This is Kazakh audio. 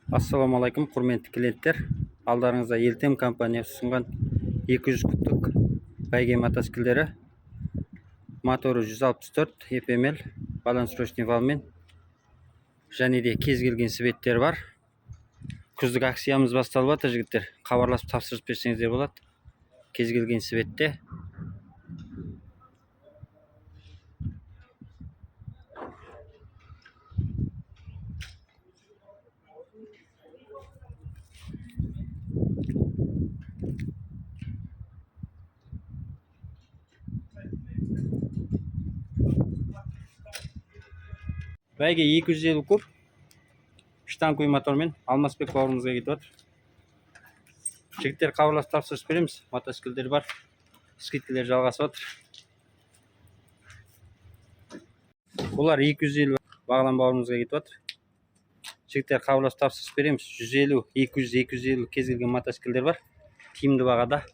Ассалаумағалейкум, құрметті клиенттер. Алдарыңызда Елтем компаниясы ұсынған 200 кубтық бәйге мотоциклдері. Моторы 164 EPML, балансрочный валмен және де кез келген светтер бар. Күздік акциямыз басталып жатыр, жігіттер. Хабарласып тапсырыс берсеңіздер болады. Кез келген светте. Бәйге 250 куб. Штанговый мотормен Алмасбек бауырымызға кетіп жатыр. Жігіттер, хабарласып тапсырыс береміз. Мотоциклдер бар. Скидкалар жалғасып жатыр. Бұлар 250 бағлан бауырымызға кетіп жатыр. Жігіттер, хабарласып тапсырыс береміз. 150, 200, 250 кез келген мотоциклдер бар. Тиімді бағада.